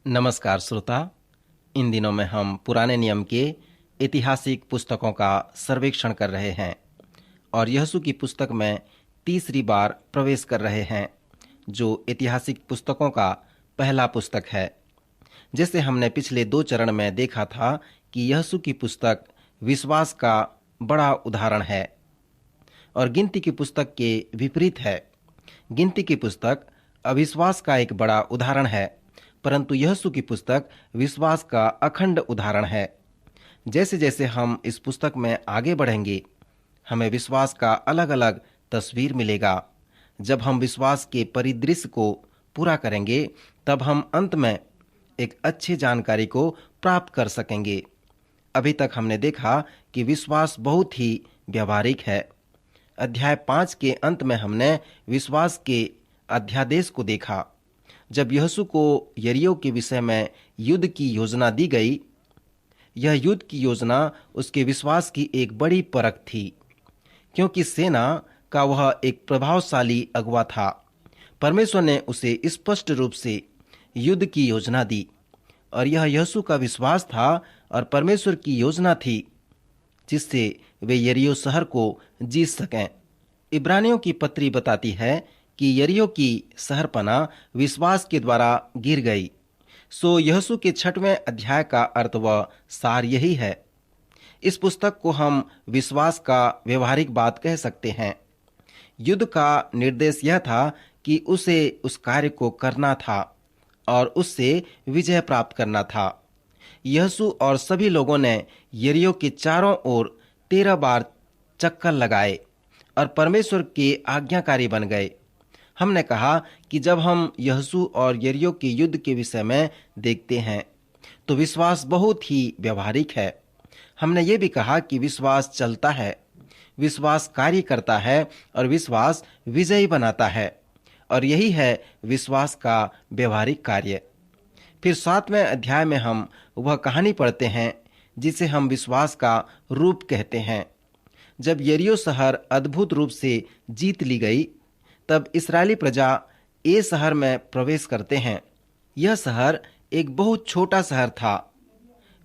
नमस्कार श्रोता। इन दिनों में हम पुराने नियम के ऐतिहासिक पुस्तकों का सर्वेक्षण कर रहे हैं और यहोशू की पुस्तक में तीसरी बार प्रवेश कर रहे हैं, जो ऐतिहासिक पुस्तकों का पहला पुस्तक है। जैसे हमने पिछले 2 चरण में देखा था कि यहोशू की पुस्तक विश्वास का बड़ा उदाहरण है और गिनती की पुस्तक के विपरीत है। गिनती की पुस्तक अविश्वास का एक बड़ा उदाहरण है, परंतु यहोशू की पुस्तक विश्वास का अखंड उदाहरण है। जैसे जैसे हम इस पुस्तक में आगे बढ़ेंगे, हमें विश्वास का अलग अलग तस्वीर मिलेगा। जब हम विश्वास के परिदृश्य को पूरा करेंगे, तब हम अंत में एक अच्छी जानकारी को प्राप्त कर सकेंगे। अभी तक हमने देखा कि विश्वास बहुत ही व्यावहारिक है। अध्याय 5 के अंत में हमने विश्वास के अध्यादेश को देखा। जब यहोशू को यरीहो के विषय में युद्ध की योजना दी गई, यह युद्ध की योजना उसके विश्वास की एक बड़ी परख थी, क्योंकि सेना का वह एक प्रभावशाली अगुवा था। परमेश्वर ने उसे स्पष्ट रूप से युद्ध की योजना दी और यह यहोशू का विश्वास था और परमेश्वर की योजना थी, जिससे वे यरीहो शहर को जीत सकें। इब्रानियों की पत्री बताती है कि यरीहो की शहरपना विश्वास के द्वारा गिर गई। सो यहोशू के 6वें अध्याय का अर्थ व सार यही है। इस पुस्तक को हम विश्वास का व्यवहारिक बात कह सकते हैं। युद्ध का निर्देश यह था कि उसे उस कार्य को करना था और उससे विजय प्राप्त करना था। यहोशू और सभी लोगों ने यरीहो के चारों ओर 13 बार चक्कर लगाए और परमेश्वर के आज्ञाकारी बन गए। हमने कहा कि जब हम यहोशू और यरीहो के युद्ध के विषय में देखते हैं, तो विश्वास बहुत ही व्यवहारिक है। हमने ये भी कहा कि विश्वास चलता है, विश्वास कार्य करता है और विश्वास विजयी बनाता है, और यही है विश्वास का व्यवहारिक कार्य। फिर 7वें अध्याय में हम वह कहानी पढ़ते हैं जिसे हम विश्वास का रूप कहते हैं। जब यरीहो शहर अद्भुत रूप से जीत ली गई, तब इस्राएली प्रजा ए शहर में प्रवेश करते हैं। यह शहर एक बहुत छोटा शहर था।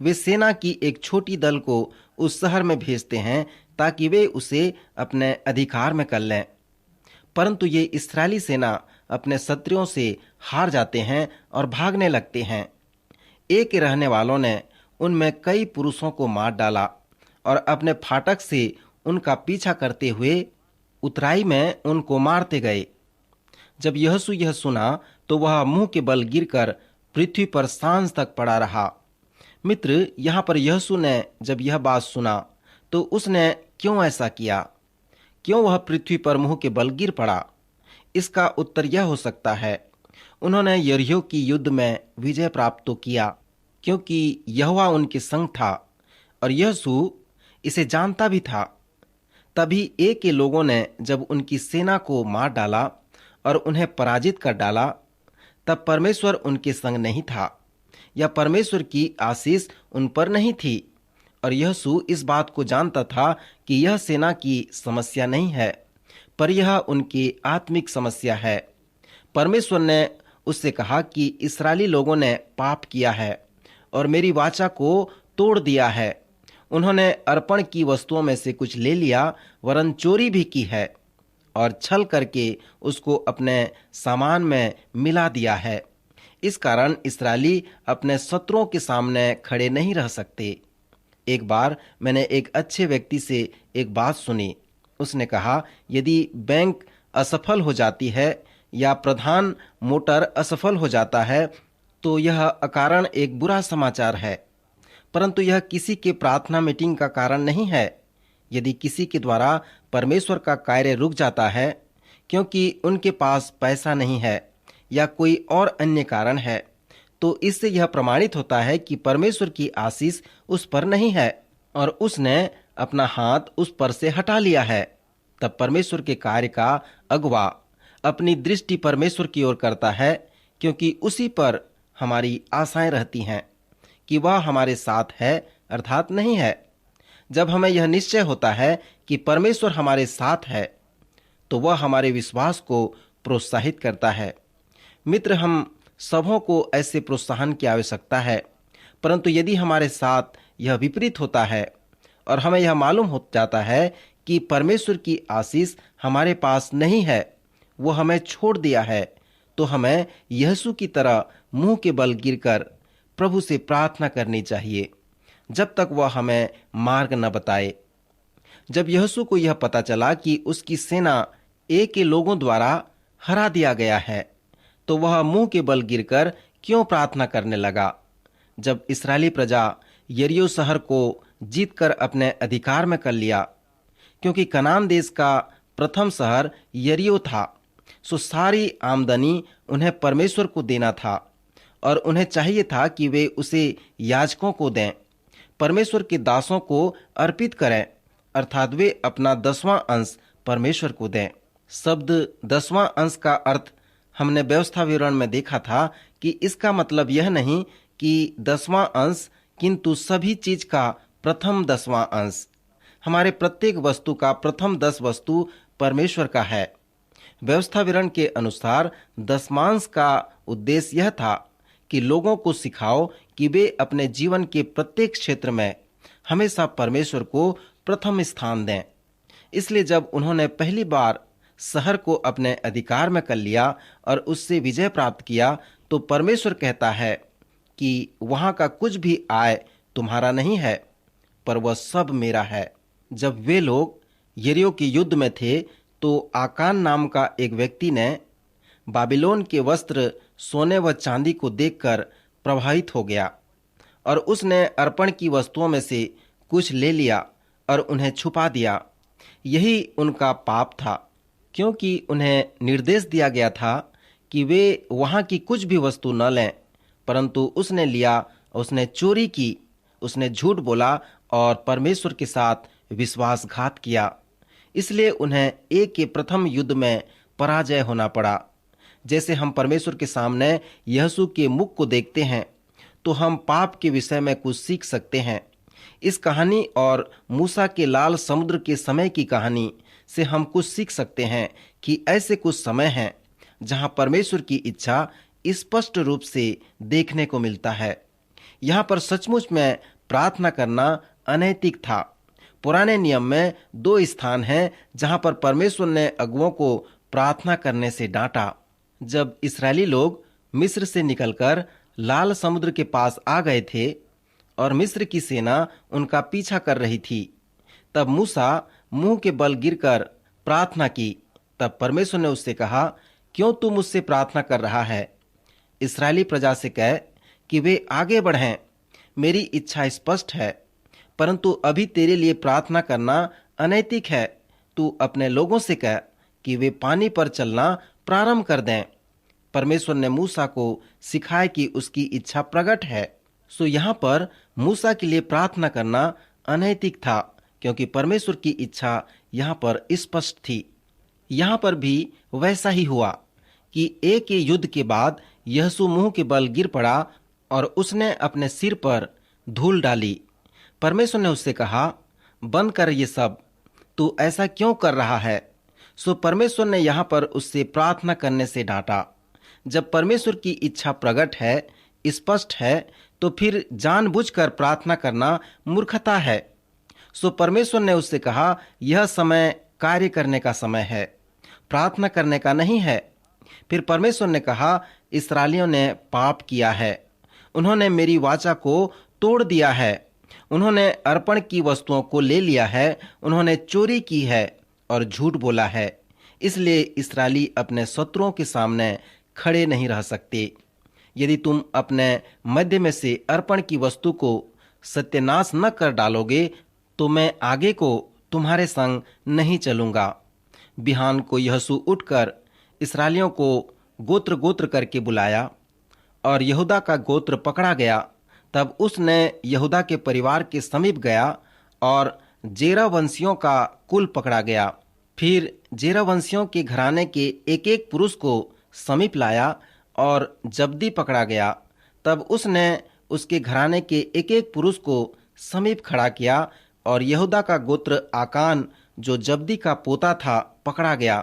वे सेना की एक छोटी दल को उस शहर में भेजते हैं ताकि वे उसे अपने अधिकार में कर लें। परंतु ये इस्राएली सेना अपने शत्रुओं से हार जाते हैं और भागने लगते हैं। ए के रहने वालों ने उनमें कई पुरुषों को मार डाला और अपने फाटक से उनका पीछा करते हुए उतराई में उनको मारते गए। जब यहोशू यह सुना, तो वह मुंह के बल गिरकर पृथ्वी पर सांझ तक पड़ा रहा। मित्र, यहाँ पर यहोशू ने जब यह बात सुना, तो उसने क्यों ऐसा किया? क्यों वह पृथ्वी पर मुंह के बल गिर पड़ा? इसका उत्तर यह हो सकता है, उन्होंने यरीहो की युद्ध में विजय प्राप्त तो किया, क्योंकि यहोवा उनके संग था और यहोशू इसे जानता भी था। तभी ए के लोगों ने जब उनकी सेना को मार डाला और उन्हें पराजित कर डाला, तब परमेश्वर उनके संग नहीं था या परमेश्वर की आशीष उन पर नहीं थी। और यहोशू इस बात को जानता था कि यह सेना की समस्या नहीं है, पर यह उनकी आत्मिक समस्या है। परमेश्वर ने उससे कहा कि इस्राएली लोगों ने पाप किया है और मेरी वाचा को तोड़ दिया है। उन्होंने अर्पण की वस्तुओं में से कुछ ले लिया, वरन चोरी भी की है और छल करके उसको अपने सामान में मिला दिया है। इस कारण इस्राएली अपने शत्रुओं के सामने खड़े नहीं रह सकते। एक बार मैंने एक अच्छे व्यक्ति से एक बात सुनी। उसने कहा, यदि बैंक असफल हो जाती है या प्रधान मोटर असफल हो जाता है, तो यह अकारण एक बुरा समाचार है, परंतु यह किसी के प्रार्थना मीटिंग का कारण नहीं है। यदि किसी के द्वारा परमेश्वर का कार्य रुक जाता है क्योंकि उनके पास पैसा नहीं है या कोई और अन्य कारण है, तो इससे यह प्रमाणित होता है कि परमेश्वर की आशीष उस पर नहीं है और उसने अपना हाथ उस पर से हटा लिया है। तब परमेश्वर के कार्य का अगुवा अपनी दृष्टि परमेश्वर की ओर करता है, क्योंकि उसी पर हमारी आशाएं रहती हैं कि वह हमारे साथ है, अर्थात नहीं है। जब हमें यह निश्चय होता है कि परमेश्वर हमारे साथ है, तो वह हमारे विश्वास को प्रोत्साहित करता है। मित्र, हम सबों को ऐसे प्रोत्साहन की आवश्यकता है, परंतु यदि हमारे साथ यह विपरीत होता है और हमें यह मालूम हो जाता है कि परमेश्वर की आशीष हमारे पास नहीं है, वो हमें छोड़ दिया है, तो हमें यीशु की तरह मुंह के बल गिरकर प्रभु से प्रार्थना करनी चाहिए जब तक वह हमें मार्ग न बताए। जब यीशु को यह पता चला कि उसकी सेना ए के लोगों द्वारा हरा दिया गया है, तो वह मुंह के बल गिरकर क्यों प्रार्थना करने लगा। जब इस्राएली प्रजा यरीहो शहर को जीतकर अपने अधिकार में कर लिया, क्योंकि कनान देश का प्रथम शहर यरीहो था, सो सारी आमदनी उन्हें परमेश्वर को देना था और उन्हें चाहिए था कि वे उसे याजकों को दें, परमेश्वर के दासों को अर्पित करें, अर्थात वे अपना 10वां अंश परमेश्वर को दें। शब्द 10वां अंश का अर्थ हमने व्यवस्था विवरण में देखा था कि इसका मतलब यह नहीं कि 10वां अंश, किंतु सभी चीज का प्रथम 10वां अंश। हमारे प्रत्येक वस्तु का प्रथम 10 वस्तु परमेश्वर का है। व्यवस्था विवरण के अनुसार दशमांश का उद्देश्य यह था कि लोगों को सिखाओ कि वे अपने जीवन के प्रत्येक क्षेत्र में हमेशा परमेश्वर को प्रथम स्थान दें। इसलिए जब उन्होंने पहली बार शहर को अपने अधिकार में कर लिया और उससे विजय प्राप्त किया, तो परमेश्वर कहता है कि वहां का कुछ भी आय तुम्हारा नहीं है, पर वह सब मेरा है। जब वे लोग यरीहो के युद्ध में थे, तो आकान नाम का एक व्यक्ति ने बाबिलोन के वस्त्र, सोने व चांदी को देखकर प्रभावित हो गया और उसने अर्पण की वस्तुओं में से कुछ ले लिया और उन्हें छुपा दिया। यही उनका पाप था, क्योंकि उन्हें निर्देश दिया गया था कि वे वहां की कुछ भी वस्तु न लें, परंतु उसने लिया, उसने चोरी की, उसने झूठ बोला और परमेश्वर के साथ विश्वासघात किया। इसलिए उन्हें एक के प्रथम युद्ध में पराजय होना पड़ा। जैसे हम परमेश्वर के सामने यीशु के मुख को देखते हैं, तो हम पाप के विषय में कुछ सीख सकते हैं। इस कहानी और मूसा के लाल समुद्र के समय की कहानी से हम कुछ सीख सकते हैं कि ऐसे कुछ समय हैं जहां परमेश्वर की इच्छा स्पष्ट रूप से देखने को मिलता है। यहाँ पर सचमुच में प्रार्थना करना अनैतिक था। पुराने नियम में 2 स्थान हैं जहां पर परमेश्वर ने अगुओं को प्रार्थना करने से डांटा। जब इस्राएली लोग मिस्र से निकलकर लाल समुद्र के पास आ गए थे और मिस्र की सेना उनका पीछा कर रही थी, तब मूसा मुंह के बल गिरकर प्रार्थना की। तब परमेश्वर ने उससे कहा, क्यों तू मुझसे प्रार्थना कर रहा है? इस्राएली प्रजा से कह कि वे आगे बढ़ें। मेरी इच्छा स्पष्ट है, परंतु अभी तेरे लिए प्रार्थना करना अनैतिक है। तू अपने लोगों से कह कि वे पानी पर चलना प्रारंभ कर दें। परमेश्वर ने मूसा को सिखाया कि उसकी इच्छा प्रकट है। सो यहाँ पर मूसा के लिए प्रार्थना करना अनैतिक था, क्योंकि परमेश्वर की इच्छा यहाँ पर स्पष्ट थी। यहाँ पर भी वैसा ही हुआ कि एक के युद्ध के बाद यीशु मुंह के बल गिर पड़ा और उसने अपने सिर पर धूल डाली। परमेश्वर ने उससे कहा, बंद कर ये सब, तू ऐसा क्यों कर रहा है? सो परमेश्वर ने यहाँ पर उससे प्रार्थना करने से डांटा। जब परमेश्वर की इच्छा प्रकट है, स्पष्ट है, तो फिर जानबूझकर प्रार्थना करना मूर्खता है। सो परमेश्वर ने उससे कहा, यह समय कार्य करने का समय है, प्रार्थना करने का नहीं है। फिर परमेश्वर ने कहा, इस्राएलियों ने पाप किया है, उन्होंने मेरी वाचा को तोड़ दिया है, उन्होंने अर्पण की वस्तुओं को ले लिया है, उन्होंने चोरी की है और झूठ बोला है। इसलिए इस्राएली अपने शत्रुओं के सामने खड़े नहीं रह सकते। यदि तुम अपने मध्य में से अर्पण की वस्तु को सत्यानाश न कर डालोगे, तो मैं आगे को तुम्हारे संग नहीं चलूंगा। बिहान को यहोशू उठकर इस्राएलियों को गोत्र गोत्र करके बुलाया और यहूदा का गोत्र पकड़ा गया। तब उसने यहूदा के परिवार के समीप गया और जेरह वंशियों का कुल पकड़ा गया। फिर जेरह वंशियों के घराने के एक एक पुरुष को समीप लाया और जब्दी पकड़ा गया। तब उसने उसके घराने के एक एक पुरुष को समीप खड़ा किया और यहूदा का गोत्र आकान, जो जब्दी का पोता था, पकड़ा गया।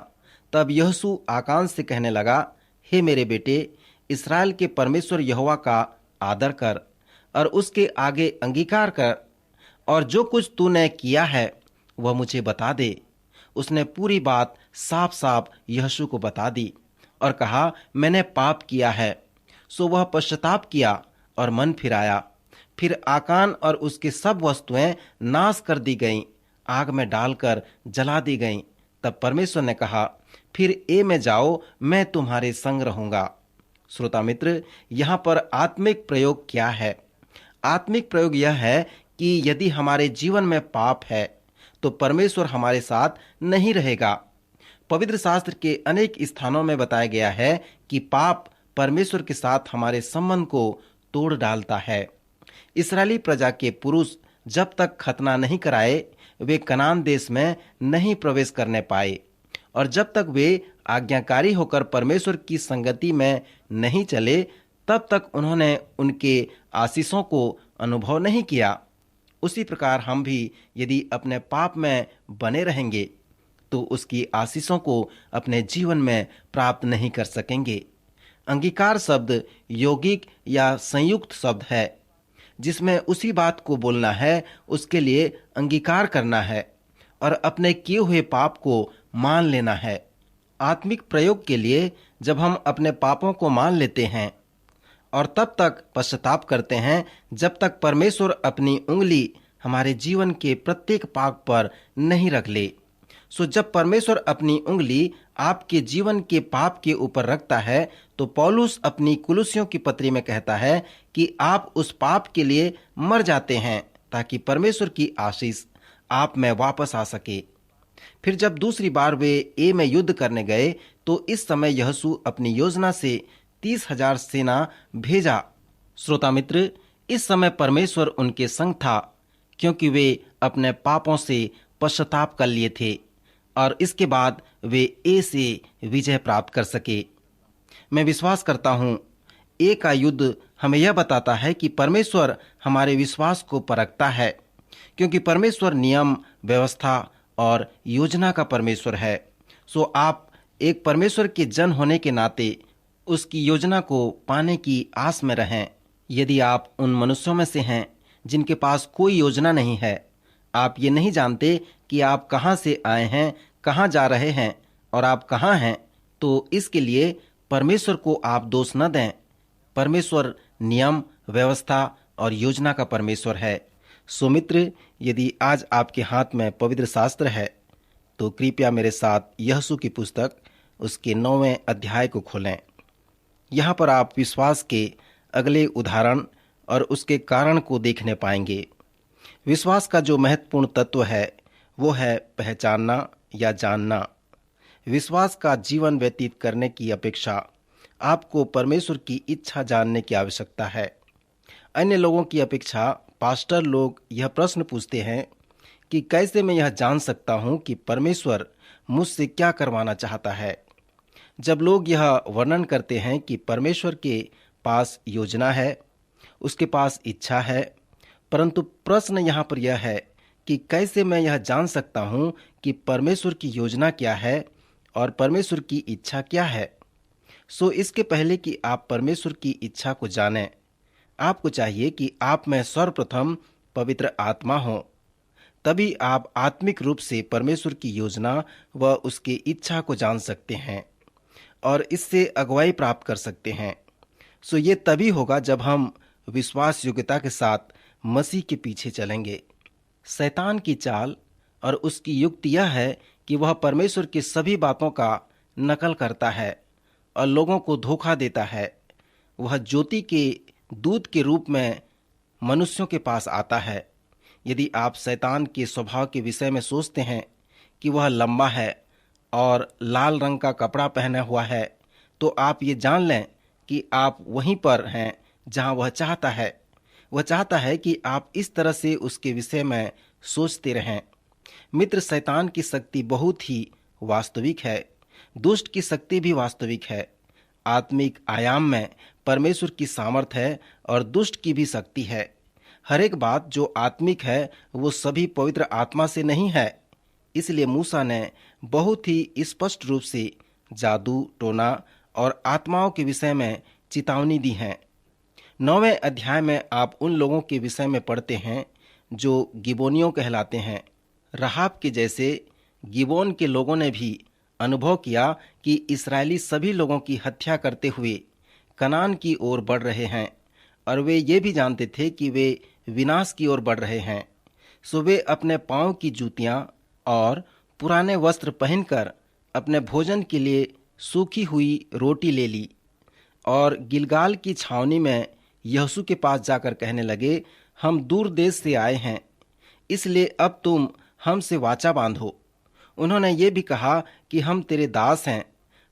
तब यहोशू आकान से कहने लगा, हे मेरे बेटे, इसराइल के परमेश्वर यहोवा का आदर कर और उसके आगे अंगीकार कर, और जो कुछ तूने किया है वह मुझे बता दे। उसने पूरी बात साफ साफ यहोशू को बता दी और कहा, मैंने पाप किया है। सो वह पश्चाताप किया और मन फिराया। फिर आकान और उसकी सब वस्तुएं नाश कर दी गईं, आग में डालकर जला दी गईं। तब परमेश्वर ने कहा, फिर ए में जाओ, मैं तुम्हारे संग रहूंगा। श्रोता मित्र, यहाँ पर आत्मिक प्रयोग क्या है? आत्मिक प्रयोग यह है कि यदि हमारे जीवन में पाप है तो परमेश्वर हमारे साथ नहीं रहेगा। पवित्र शास्त्र के अनेक स्थानों में बताया गया है कि पाप परमेश्वर के साथ हमारे संबंध को तोड़ डालता है। इस्राएली प्रजा के पुरुष जब तक खतना नहीं कराए वे कनान देश में नहीं प्रवेश करने पाए, और जब तक वे आज्ञाकारी होकर परमेश्वर की संगति में नहीं चले तब तक उन्होंने उनके आशीषों को अनुभव नहीं किया। उसी प्रकार हम भी यदि अपने पाप में बने रहेंगे तो उसकी आशीषों को अपने जीवन में प्राप्त नहीं कर सकेंगे। अंगीकार शब्द यौगिक या संयुक्त शब्द है जिसमें उसी बात को बोलना है, उसके लिए अंगीकार करना है और अपने किए हुए पाप को मान लेना है। आत्मिक प्रयोग के लिए जब हम अपने पापों को मान लेते हैं और तब तक पश्चाताप करते हैं जब तक परमेश्वर अपनी उंगली हमारे जीवन के प्रत्येक पाप पर नहीं रख ले। सो जब परमेश्वर अपनी उंगली आपके जीवन के पाप के ऊपर रखता है तो पौलुस अपनी कुलुसियों की पत्री में कहता है कि आप उस पाप के लिए मर जाते हैं ताकि परमेश्वर की आशीष आप में वापस आ सके। फिर जब दूसरी बार वे ए में युद्ध करने गए तो इस समय यहोशू अपनी योजना से 30,000 सेना भेजा। श्रोता मित्र, इस समय परमेश्वर उनके संग था क्योंकि वे अपने पापों से पश्चाताप कर लिए थे और इसके बाद वे ए से विजय प्राप्त कर सके। मैं विश्वास करता हूँ ए का युद्ध हमें यह बताता है कि परमेश्वर हमारे विश्वास को परखता है, क्योंकि परमेश्वर नियम, व्यवस्था और योजना का परमेश्वर है। सो आप एक परमेश्वर के जन होने के नाते उसकी योजना को पाने की आस में रहें। यदि आप उन मनुष्यों में से हैं जिनके पास कोई योजना नहीं है, आप ये नहीं जानते कि आप कहाँ से आए हैं, कहाँ जा रहे हैं और आप कहाँ हैं, तो इसके लिए परमेश्वर को आप दोष न दें। परमेश्वर नियम, व्यवस्था और योजना का परमेश्वर है। सो मित्र, यदि आज आपके हाथ में पवित्र शास्त्र है तो कृपया मेरे साथ यहोशू की पुस्तक उसके 9वें अध्याय को खोलें। यहाँ पर आप विश्वास के अगले उदाहरण और उसके कारण को देखने पाएंगे। विश्वास का जो महत्वपूर्ण तत्व है वो है पहचानना या जानना। विश्वास का जीवन व्यतीत करने की अपेक्षा आपको परमेश्वर की इच्छा जानने की आवश्यकता है। अन्य लोगों की अपेक्षा पास्टर लोग यह प्रश्न पूछते हैं कि कैसे मैं यह जान सकता हूं कि परमेश्वर मुझसे क्या करवाना चाहता है। जब लोग यह वर्णन करते हैं कि परमेश्वर के पास योजना है, उसके पास इच्छा है, परंतु प्रश्न यहाँ पर यह है कि कैसे मैं यह जान सकता हूँ कि परमेश्वर की योजना क्या है और परमेश्वर की इच्छा क्या है। सो इसके पहले कि आप परमेश्वर की इच्छा को जानें, आपको चाहिए कि आप में सर्वप्रथम पवित्र आत्मा हो। तभी आप आत्मिक रूप से परमेश्वर की योजना व उसकी इच्छा को जान सकते हैं और इससे अगुवाई प्राप्त कर सकते हैं। सो ये तभी होगा जब हम विश्वास योग्यता के साथ मसीह के पीछे चलेंगे। शैतान की चाल और उसकी युक्ति यह है कि वह परमेश्वर की सभी बातों का नकल करता है और लोगों को धोखा देता है। वह ज्योति के दूत के रूप में मनुष्यों के पास आता है। यदि आप शैतान के स्वभाव के विषय में सोचते हैं कि वह लंबा है और लाल रंग का कपड़ा पहना हुआ है, तो आप ये जान लें कि आप वहीं पर हैं जहां वह चाहता है। वह चाहता है कि आप इस तरह से उसके विषय में सोचते रहें। मित्र, शैतान की शक्ति बहुत ही वास्तविक है। दुष्ट की शक्ति भी वास्तविक है। आत्मिक आयाम में परमेश्वर की सामर्थ है और दुष्ट की भी शक्ति है। हर एक बात जो आत्मिक है वो सभी पवित्र आत्मा से नहीं है। इसलिए मूसा ने बहुत ही स्पष्ट रूप से जादू, टोना और आत्माओं के विषय में चेतावनी दी है। 9वें अध्याय में आप उन लोगों के विषय में पढ़ते हैं जो गिबोनियों कहलाते हैं। राहाब के जैसे गिबोन के लोगों ने भी अनुभव किया कि इस्राएली सभी लोगों की हत्या करते हुए कनान की ओर बढ़ रहे हैं और वे ये भी जानते थे कि वे विनाश की ओर बढ़ रहे हैं। सो वे अपने पांव की जूतियां और पुराने वस्त्र पहनकर अपने भोजन के लिए सूखी हुई रोटी ले ली और गिलगाल की छावनी में यहोशू के पास जाकर कहने लगे, हम दूर देश से आए हैं, इसलिए अब तुम हमसे वाचा बांधो। उन्होंने ये भी कहा कि हम तेरे दास हैं,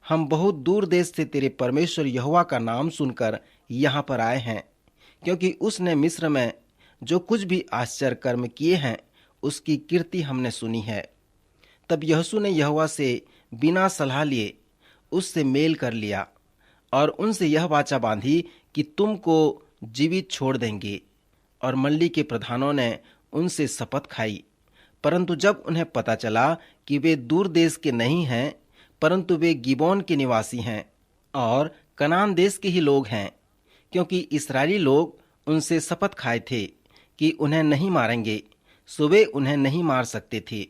हम बहुत दूर देश से तेरे परमेश्वर यहोवा का नाम सुनकर यहाँ पर आए हैं, क्योंकि उसने मिस्र में जो कुछ भी आश्चर्य कर्म किए हैं उसकी कीर्ति हमने सुनी है। तब यहोशू ने यहोवा से बिना सलाह लिए उससे मेल कर लिया और उनसे यह वाचा बांधी कि तुमको जीवित छोड़ देंगे। और मंडली के प्रधानों ने उनसे शपथ खाई। परंतु जब उन्हें पता चला कि वे दूर देश के नहीं हैं, परंतु वे गिबोन के निवासी हैं और कनान देश के ही लोग हैं, क्योंकि इस्राएली लोग उनसे शपथ खाए थे कि उन्हें नहीं मारेंगे, सो वे उन्हें नहीं मार सकते थे,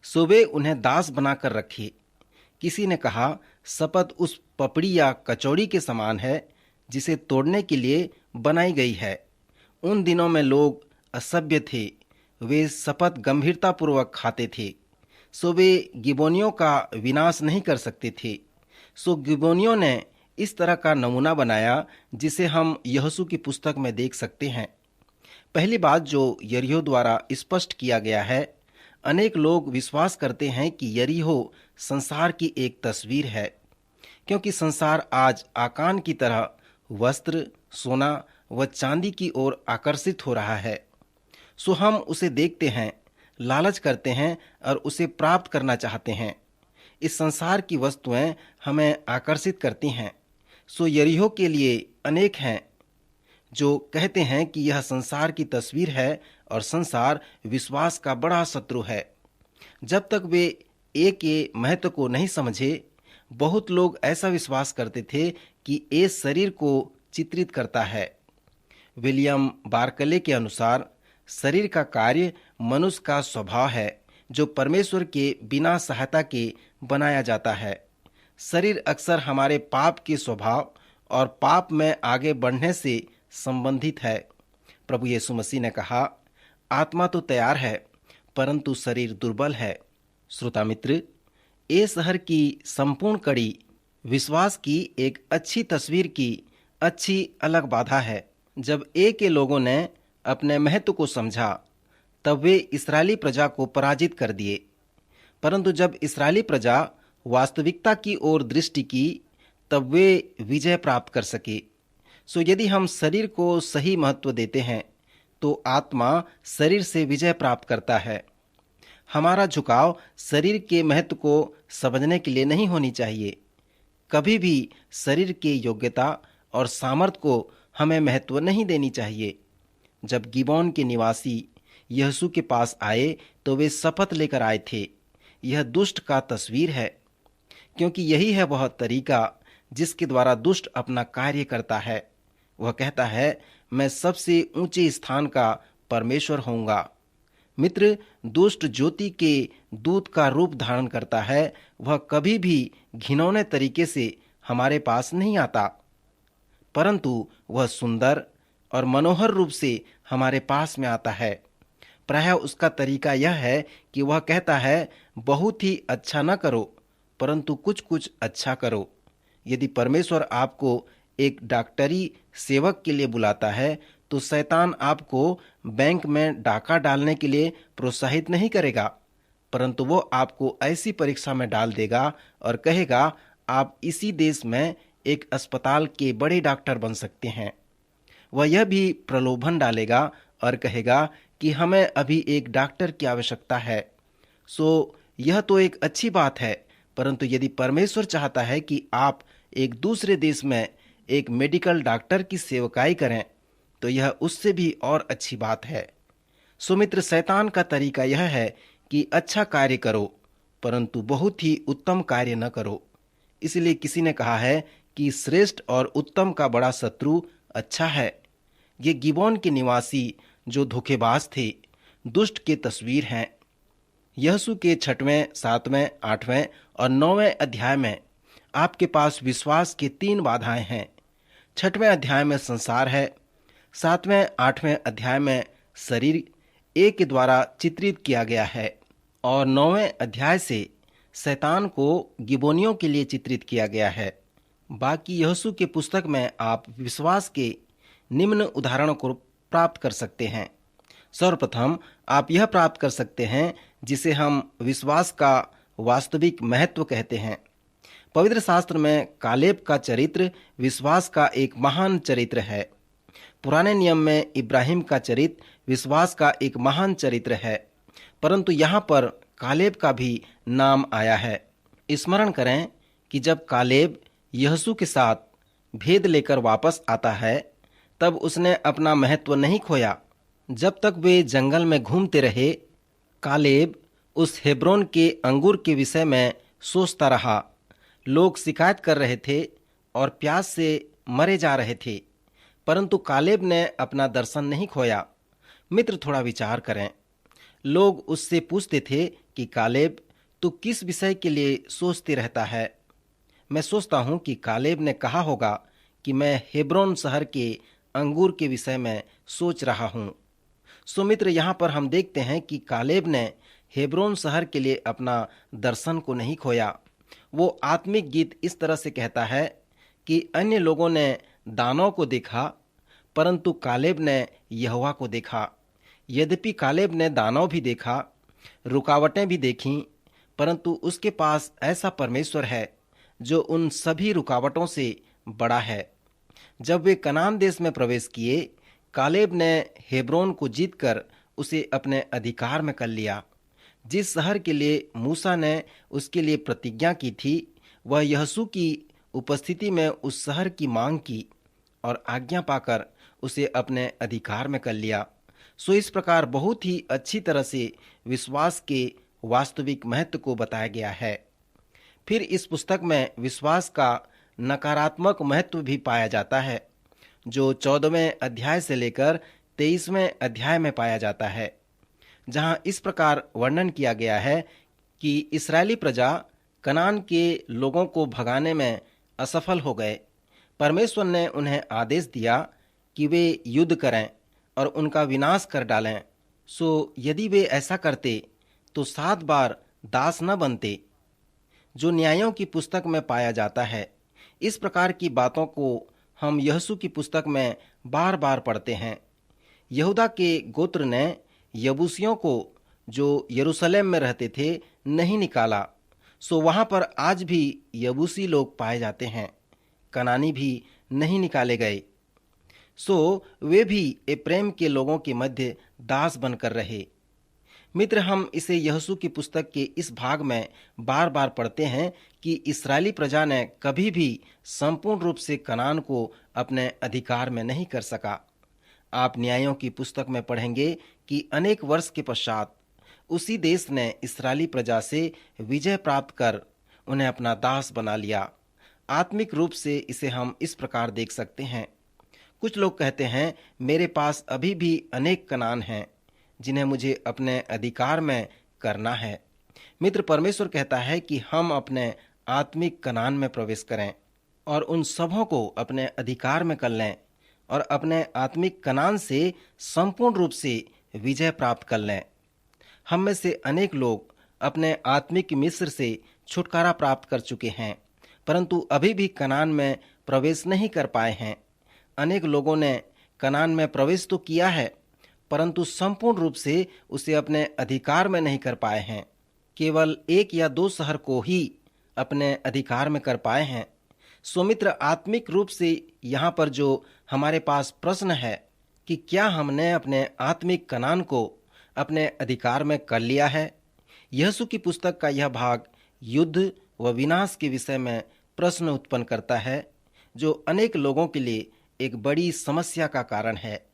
सो वे उन्हें दास बनाकर रखे। किसी ने कहा, शपथ उस पपड़ी या कचौड़ी के समान है जिसे तोड़ने के लिए बनाई गई है। उन दिनों में लोग असभ्य थे, वे शपथ गंभीरतापूर्वक खाते थे, सो वे गिबोनियों का विनाश नहीं कर सकते थे। सो गिबोनियों ने इस तरह का नमूना बनाया जिसे हम यहोशू की पुस्तक में देख सकते हैं। पहली बात जो यरीहो द्वारा स्पष्ट किया गया है, अनेक लोग विश्वास करते हैं कि यरीहो संसार की एक तस्वीर है, क्योंकि संसार आज आकान की तरह वस्त्र, सोना व चांदी की ओर आकर्षित हो रहा है। सो हम उसे देखते हैं, लालच करते हैं और उसे प्राप्त करना चाहते हैं। इस संसार की वस्तुएं हमें आकर्षित करती हैं। सो यरीहो के लिए अनेक हैं जो कहते हैं कि यह संसार की तस्वीर है और संसार विश्वास का बड़ा शत्रु है। जब तक वे एक के महत्व को नहीं समझे, बहुत लोग ऐसा विश्वास करते थे कि ये शरीर को चित्रित करता है। विलियम बारकले के अनुसार शरीर का कार्य मनुष्य का स्वभाव है जो परमेश्वर के बिना सहायता के बनाया जाता है। शरीर अक्सर हमारे पाप के स्वभाव और पाप में आगे बढ़ने से संबंधित है। प्रभु यीशु मसीह ने कहा, आत्मा तो तैयार है परंतु शरीर दुर्बल है। श्रोता मित्र, ये शहर की संपूर्ण कड़ी विश्वास की एक अच्छी तस्वीर की अच्छी अलग बाधा है। जब एक के लोगों ने अपने महत्व को समझा, तब वे इस्राएली प्रजा को पराजित कर दिए। परंतु जब इस्राएली प्रजा वास्तविकता की ओर दृष्टि की, तब वे विजय प्राप्त कर सके। सो यदि हम शरीर को सही महत्व देते हैं, तो आत्मा शरीर से विजय प्राप्त करता है। हमारा झुकाव शरीर के महत्व को समझने के लिए नहीं होनी चाहिए। कभी भी शरीर के योग्यता और सामर्थ्य को हमें महत्व नहीं देनी चाहिए। जब गिबोन के निवासी यहोशू के पास आए तो वे शपथ लेकर आए थे। यह दुष्ट का तस्वीर है, क्योंकि यही है वह तरीका जिसके द्वारा दुष्ट अपना कार्य करता है। वह कहता है, मैं सबसे ऊंचे स्थान का परमेश्वर होऊंगा। मित्र, दुष्ट ज्योति के दूत का रूप धारण करता है। वह कभी भी घिनौने तरीके से हमारे पास नहीं आता, परंतु वह सुंदर और मनोहर रूप से हमारे पास में आता है। प्रायः उसका तरीका यह है कि वह कहता है, बहुत ही अच्छा न करो, परंतु कुछ कुछ अच्छा करो। यदि परमेश्वर आपको एक डॉक्टरी सेवक के लिए बुलाता है, तो शैतान आपको बैंक में डाका डालने के लिए प्रोत्साहित नहीं करेगा, परंतु वो आपको ऐसी परीक्षा में डाल देगा और कहेगा, आप इसी देश में एक अस्पताल के बड़े डॉक्टर बन सकते हैं। वह यह भी प्रलोभन डालेगा और कहेगा कि हमें अभी एक डॉक्टर की आवश्यकता है। सो यह तो एक अच्छी बात है, परंतु यदि परमेश्वर चाहता है कि आप एक दूसरे देश में एक मेडिकल डॉक्टर की सेवकाई करें, तो यह उससे भी और अच्छी बात है। सो मित्र, शैतान का तरीका यह है कि अच्छा कार्य करो, परंतु बहुत ही उत्तम कार्य न करो। इसलिए किसी ने कहा है कि श्रेष्ठ और उत्तम का बड़ा शत्रु अच्छा है। ये गिबोन के निवासी जो धोखेबाज थे, दुष्ट की तस्वीर हैं। यहोशू के 6वें, 7वें, 8वें और 9वें अध्याय में आपके पास विश्वास की 3 बाधाएं हैं। 6वें अध्याय में संसार है, 7वें, 8वें अध्याय में शरीर एक के द्वारा चित्रित किया गया है और 9वें अध्याय से शैतान को गिबोनियों के लिए चित्रित किया गया है। बाकी यहोशू के पुस्तक में आप विश्वास के निम्न उदाहरणों को प्राप्त कर सकते हैं। सर्वप्रथम आप यह प्राप्त कर सकते हैं जिसे हम विश्वास का वास्तविक महत्व कहते हैं। पवित्र शास्त्र में कालेब का चरित्र विश्वास का एक महान चरित्र है। पुराने नियम में इब्राहिम का चरित्र विश्वास का एक महान चरित्र है, परंतु यहाँ पर कालेब का भी नाम आया है। स्मरण करें कि जब कालेब यहोशू के साथ भेद लेकर वापस आता है, तब उसने अपना महत्व नहीं खोया। जब तक वे जंगल में घूमते रहे, कालेब उस हेब्रोन के अंगूर के विषय में सोचता रहा। लोग शिकायत कर रहे थे और प्यास से मरे जा रहे थे, परंतु कालेब ने अपना दर्शन नहीं खोया। मित्र, थोड़ा विचार करें। लोग उससे पूछते थे कि कालेब, तू किस विषय के लिए सोचते रहता है? मैं सोचता हूं कि कालेब ने कहा होगा कि मैं हेब्रोन शहर के अंगूर के विषय में सोच रहा हूं। सो मित्र, यहाँ पर हम देखते हैं कि कालेब ने हेब्रोन शहर के लिए अपना दर्शन को नहीं खोया। वो आत्मिक गीत इस तरह से कहता है कि अन्य लोगों ने दानों को देखा, परंतु कालेब ने यहोवा को देखा। यद्यपि कालेब ने दानव भी देखा, रुकावटें भी देखीं, परंतु उसके पास ऐसा परमेश्वर है जो उन सभी रुकावटों से बड़ा है। जब वे कनान देश में प्रवेश किए, कालेब ने हेब्रोन को जीतकर उसे अपने अधिकार में कर लिया। जिस शहर के लिए मूसा ने उसके लिए प्रतिज्ञा की थी, वह यहोशू की उपस्थिति में उस शहर की मांग की और आज्ञा पाकर उसे अपने अधिकार में कर लिया। सो इस प्रकार बहुत ही अच्छी तरह से विश्वास के वास्तविक महत्व को बताया गया है। फिर इस पुस्तक में विश्वास का नकारात्मक महत्व भी पाया जाता है, जो 14वें अध्याय से लेकर 23वें अध्याय में पाया जाता है, जहां इस प्रकार वर्णन किया गया है कि इस्राएली प्रजा कनान के लोगों को भगाने में असफल हो गए। परमेश्वर ने उन्हें आदेश दिया कि वे युद्ध करें और उनका विनाश कर डालें। सो यदि वे ऐसा करते तो 7 बार दास न बनते, जो न्यायों की पुस्तक में पाया जाता है। इस प्रकार की बातों को हम यहोशू की पुस्तक में बार बार पढ़ते हैं। यहूदा के गोत्र ने यबूसियों को, जो यरूशलेम में रहते थे, नहीं निकाला। सो वहां पर आज भी यबूसी लोग पाए जाते हैं। कनानी भी नहीं निकाले गए। सो वे भी एप्रेम के लोगों के मध्य दास बनकर रहे। मित्र, हम इसे यहोशू की पुस्तक के इस भाग में बार बार पढ़ते हैं कि इस्राएली प्रजा ने कभी भी संपूर्ण रूप से कनान को अपने अधिकार में नहीं कर सका। आप न्यायों की पुस्तक में पढ़ेंगे कि अनेक वर्ष के पश्चात उसी देश ने इस्राएली प्रजा से विजय प्राप्त कर उन्हें अपना दास बना लिया। आत्मिक रूप से इसे हम इस प्रकार देख सकते हैं। कुछ लोग कहते हैं, मेरे पास अभी भी अनेक कनान हैं जिन्हें मुझे अपने अधिकार में करना है। मित्र, परमेश्वर कहता है कि हम अपने आत्मिक कनान में प्रवेश करें और उन सबों को अपने अधिकार में कर लें और अपने आत्मिक कनान से संपूर्ण रूप से विजय प्राप्त कर लें। हम में से अनेक लोग अपने आत्मिक मिस्र से छुटकारा प्राप्त कर चुके हैं, परंतु अभी भी कनान में प्रवेश नहीं कर पाए हैं। अनेक लोगों ने कनान में प्रवेश तो किया है, परंतु संपूर्ण रूप से उसे अपने अधिकार में नहीं कर पाए हैं। केवल 1 या 2 शहर को ही अपने अधिकार में कर पाए हैं। सो मित्र, आत्मिक रूप से यहाँ पर जो हमारे पास प्रश्न है कि क्या हमने अपने आत्मिक कनान को अपने अधिकार में कर लिया है? यहोशू की पुस्तक का यह भाग युद्ध व विनाश के विषय में प्रश्न उत्पन्न करता है, जो अनेक लोगों के लिए एक बड़ी समस्या का कारण है।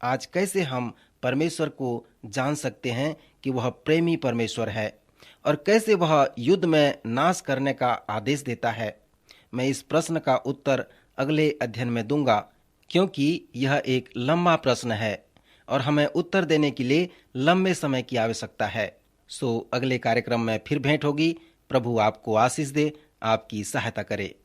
आज कैसे हम परमेश्वर को जान सकते हैं कि वह प्रेमी परमेश्वर है और कैसे वह युद्ध में नाश करने का आदेश देता है? मैं इस प्रश्न का उत्तर अगले अध्ययन में दूंगा, क्योंकि यह एक लंबा प्रश्न है और हमें उत्तर देने के लिए लंबे समय की आवश्यकता है। सो अगले कार्यक्रम में फिर भेंट होगी। प्रभु आपको आशीष दे, आपकी सहायता करे।